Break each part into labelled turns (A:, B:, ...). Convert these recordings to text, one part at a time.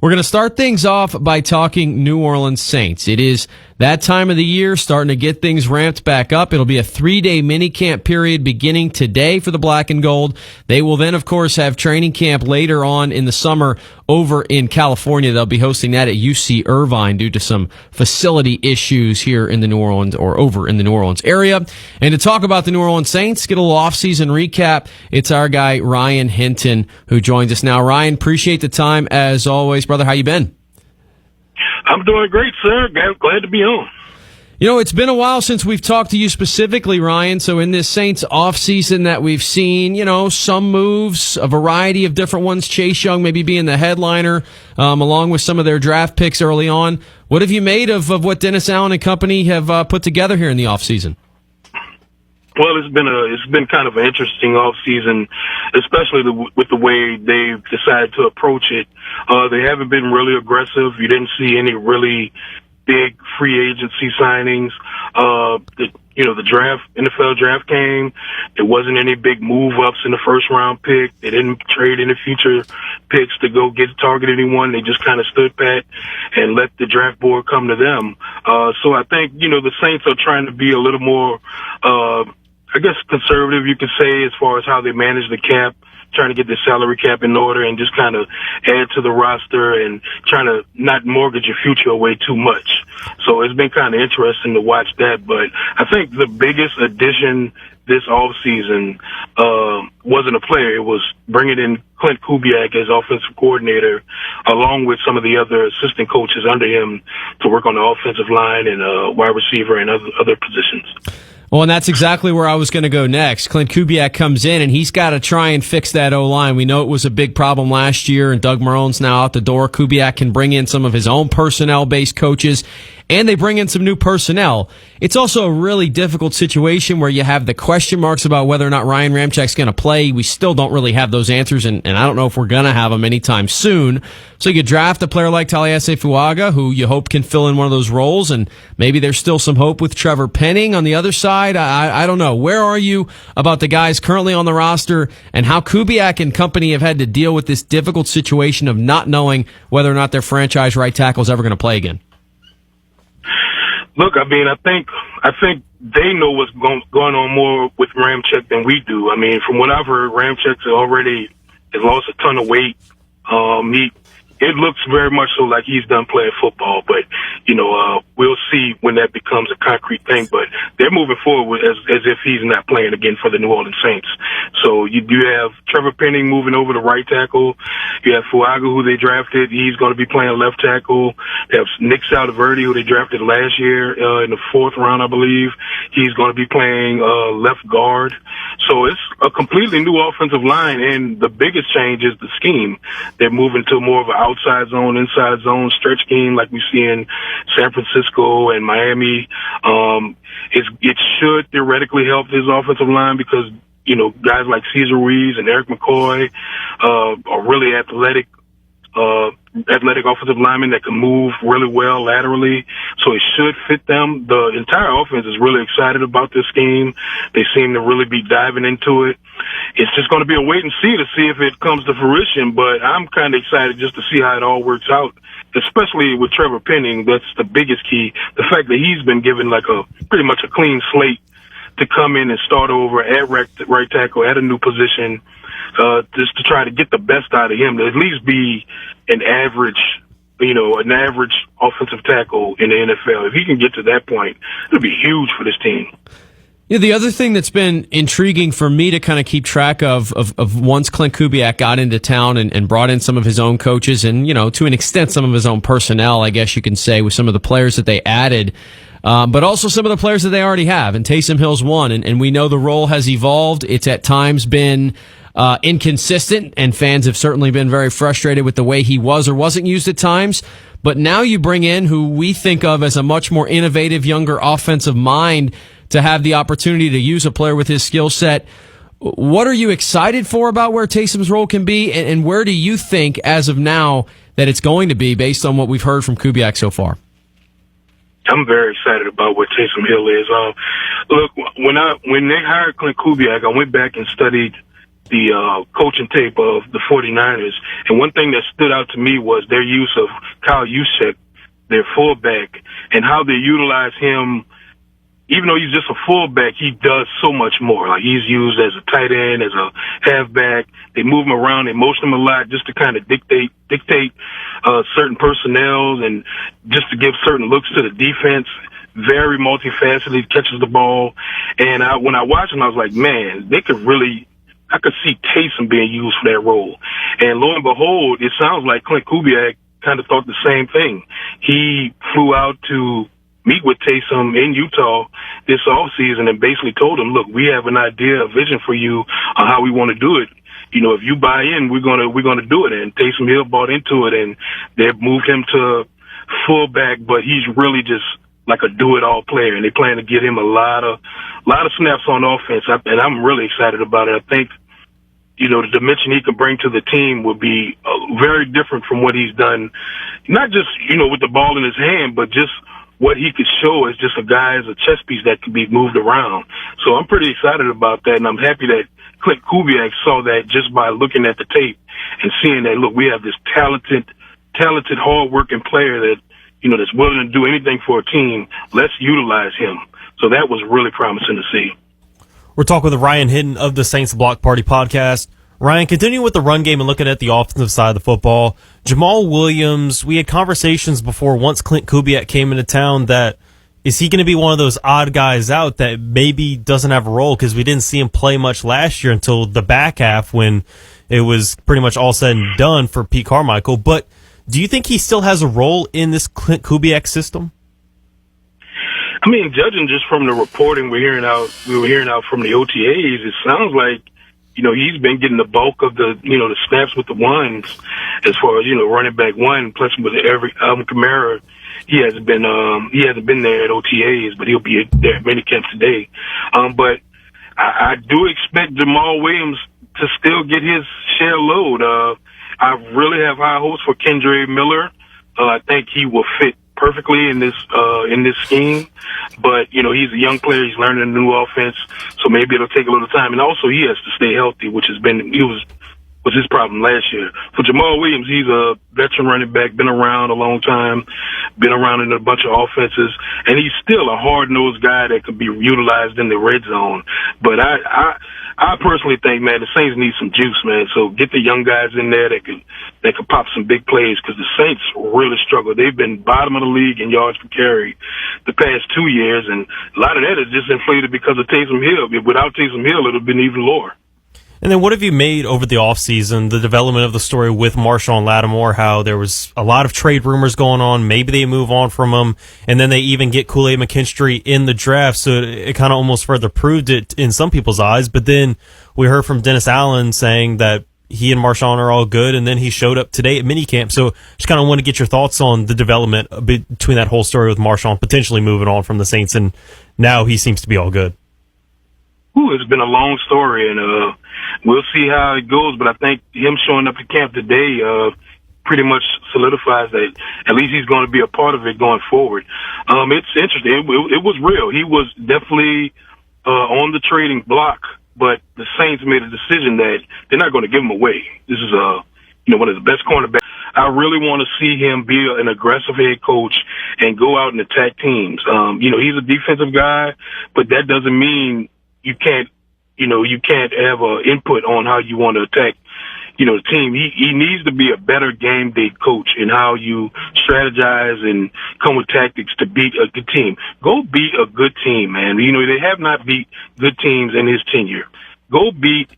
A: We're going to start things off by talking New Orleans Saints. It is that time of the year, starting to get things ramped back up. It'll be a 3-day minicamp period beginning today for the Black and Gold. They will then, of course, have training camp later on in the summer over in California. They'll be hosting that at UC Irvine due to some facility issues here in the New Orleans or over in the New Orleans area. And to talk about the New Orleans Saints, get a little off-season recap, it's our guy Ryan Hinton who joins us now. Ryan, appreciate the time as always. Brother, how you been?
B: I'm doing great, sir. Glad to be on.
A: You know, it's been a while since we've talked to you specifically, Ryan. So in this Saints offseason that we've seen, you know, some moves, a variety of different ones, Chase Young maybe being the headliner, along with some of their draft picks early on. What have you made of what Dennis Allen and company have put together here in the offseason?
B: Well, it's been kind of an interesting off season, especially with the way they've decided to approach it. They haven't been really aggressive. You didn't see any really big free agency signings. The NFL draft came. There wasn't any big move ups in the first round pick. They didn't trade any future picks to go target anyone. They just kind of stood pat and let the draft board come to them. So I think, the Saints are trying to be a little more, conservative, you could say, as far as how they manage the cap, trying to get the salary cap in order and just kind of add to the roster and trying to not mortgage your future away too much. So it's been kind of interesting to watch that. But I think the biggest addition this offseason wasn't a player. It was bringing in Clint Kubiak as offensive coordinator, along with some of the other assistant coaches under him to work on the offensive line and wide receiver and other positions.
A: Well, and that's exactly where I was going to go next. Clint Kubiak comes in, and he's got to try and fix that O-line. We know it was a big problem last year, and Doug Marrone's now out the door. Kubiak can bring in some of his own personnel-based coaches, and they bring in some new personnel. It's also a really difficult situation where you have the question marks about whether or not Ryan Ramczak's going to play. We still don't really have those answers, and I don't know if we're going to have them anytime soon. So you draft a player like Taliesin Fuaga, who you hope can fill in one of those roles, and maybe there's still some hope with Trevor Penning on the other side. I don't know. Where are you about the guys currently on the roster and how Kubiak and company have had to deal with this difficult situation of not knowing whether or not their franchise right tackle is ever going to play again?
B: Look, I think they know what's going on more with Ramczyk than we do. I mean, from what I've heard, Ramczyk has lost a ton of weight. It looks very much so like he's done playing football, but we'll see when that becomes a concrete thing. But they're moving forward as if he's not playing again for the New Orleans Saints. So you do have Trevor Penning moving over to right tackle. You have Fuaga, who they drafted. He's going to be playing left tackle. They have Nick Saldiverdi, who they drafted last year in the 4th round, I believe. He's going to be playing left guard. So it's a completely new offensive line, and the biggest change is the scheme. They're moving to more of an outside zone, inside zone stretch scheme like we see in San Francisco and Miami. It should theoretically help his offensive line because, guys like Cesar Ruiz and Eric McCoy are really athletic offensive linemen that can move really well laterally. So it should fit them. The entire offense is really excited about this scheme. They seem to really be diving into it. It's just going to be a wait and see to see if it comes to fruition, but I'm kind of excited just to see how it all works out, especially with Trevor Penning. That's the biggest key. The fact that he's been given pretty much a clean slate to come in and start over at right tackle at a new position, just to try to get the best out of him, to at least be an average offensive tackle in the NFL. If he can get to that point, it'll be huge for this team.
A: Yeah, the other thing that's been intriguing for me to kind of keep track of once Clint Kubiak got into town and brought in some of his own coaches and, to an extent, some of his own personnel, I guess you can say, with some of the players that they added, but also some of the players that they already have. And Taysom Hill's one, and we know the role has evolved. It's at times been inconsistent, and fans have certainly been very frustrated with the way he was or wasn't used at times. But now you bring in who we think of as a much more innovative, younger offensive mind to have the opportunity to use a player with his skill set. What are you excited for about where Taysom's role can be, and where do you think, as of now, that it's going to be based on what we've heard from Kubiak so far?
B: I'm very excited about what Taysom Hill is. Look, when they hired Clint Kubiak, I went back and studied coaching tape of the 49ers. And one thing that stood out to me was their use of Kyle Juszczyk, their fullback, and how they utilize him. Even though he's just a fullback, he does so much more. Like, he's used as a tight end, as a halfback. They move him around, they motion him a lot just to kind of dictate certain personnel and just to give certain looks to the defense. Very multifaceted, catches the ball. And when I watched him, I was like, man, I could see Taysom being used for that role. And lo and behold, it sounds like Clint Kubiak kind of thought the same thing. He flew out to meet with Taysom in Utah this offseason and basically told him, look, we have an idea, a vision for you on how we want to do it. You know, if you buy in, we're gonna do it. And Taysom Hill bought into it, and they moved him to fullback, but he's really just like a do-it-all player, and they plan to get him a lot of snaps on offense, and I'm really excited about it. I think, you know, the dimension he could bring to the team would be very different from what he's done, not just, you know, with the ball in his hand, but just what he could show as just a guy, as a chess piece that could be moved around. So I'm pretty excited about that, and I'm happy that Clint Kubiak saw that just by looking at the tape and seeing that, look, we have this talented, hard-working player that, you know, that's willing to do anything for a team. Let's utilize him. So that was really promising to see.
C: We're talking with Ryan Hinton of the Saints Block Party podcast. Ryan, continuing with the run game and looking at the offensive side of the football, Jamal Williams, we had conversations before once Clint Kubiak came into town that is he going to be one of those odd guys out that maybe doesn't have a role, because we didn't see him play much last year until the back half when it was pretty much all said and done for Pete Carmichael. But do you think he still has a role in this Clint Kubiak system?
B: I mean, judging just from the reporting we were hearing out from the OTAs, it sounds like, you know, he's been getting the bulk of the, you know, the snaps with the ones as far as, you know, running back one, plus with every Alvin Kamara. He hasn't been there at OTAs, but he'll be there at minicamp today. But I do expect Jamal Williams to still get his share load. I really have high hopes for Kendre Miller. I think he will fit perfectly in this scheme, but you know, he's a young player. He's learning a new offense, so maybe it'll take a little time. And also, he has to stay healthy, which was his problem last year. For Jamal Williams, he's a veteran running back, been around a long time, been around in a bunch of offenses, and he's still a hard-nosed guy that could be utilized in the red zone. But I personally think, man, the Saints need some juice, man. So get the young guys in there that can pop some big plays, because the Saints really struggle. They've been bottom of the league in yards per carry the past 2 years, and a lot of that is just inflated because of Taysom Hill. Without Taysom Hill, it would have been even lower.
C: And then what have you made over the offseason, the development of the story with Marshawn Lattimore, how there was a lot of trade rumors going on, maybe they move on from him, and then they even get Kool-Aid McKinstry in the draft, so it kind of almost further proved it in some people's eyes. But then we heard from Dennis Allen saying that he and Marshawn are all good, and then he showed up today at minicamp. So just kind of want to get your thoughts on the development between that whole story with Marshawn potentially moving on from the Saints, and now he seems to be all good.
B: It's been a long story, and we'll see how it goes. But I think him showing up to camp today pretty much solidifies that at least he's going to be a part of it going forward. It's interesting. It was real. He was definitely on the trading block, but the Saints made a decision that they're not going to give him away. This is one of the best cornerbacks. I really want to see him be an aggressive head coach and go out and attack teams. He's a defensive guy, but that doesn't mean you can't have an input on how you want to attack, the team. He needs to be a better game day coach in how you strategize and come with tactics to beat a good team. Go beat a good team, man. They have not beat good teams in his tenure. Go beat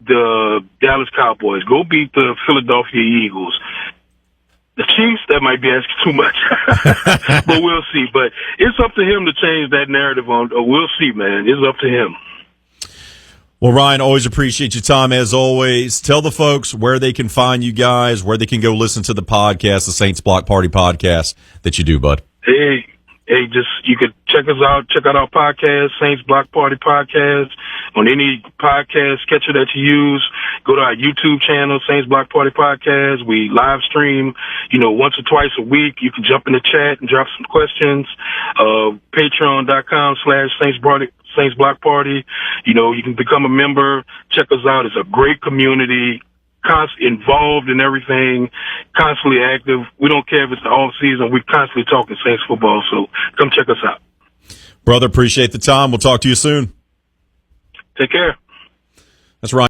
B: the Dallas Cowboys. Go beat the Philadelphia Eagles. The Chiefs, that might be asking too much, but we'll see. But it's up to him to change that narrative we'll see, man. It's up to him.
D: Well, Ryan, always appreciate your time as always. Tell the folks where they can find you guys, where they can go listen to the podcast, the Saints Block Party podcast that you do, bud.
B: Hey, you could check us out. Check out our podcast, Saints Block Party Podcast, on any podcast catcher that you use. Go to our YouTube channel, Saints Block Party Podcast. We live stream, once or twice a week. You can jump in the chat and drop some questions. Patreon.com/Saints Saints Block Party. You know, you can become a member. Check us out. It's a great community, involved in everything, constantly active. We don't care if it's the off season. We're constantly talking Saints football. So come check us out.
D: Brother, appreciate the time. We'll talk to you soon.
B: Take care.
D: That's Ryan.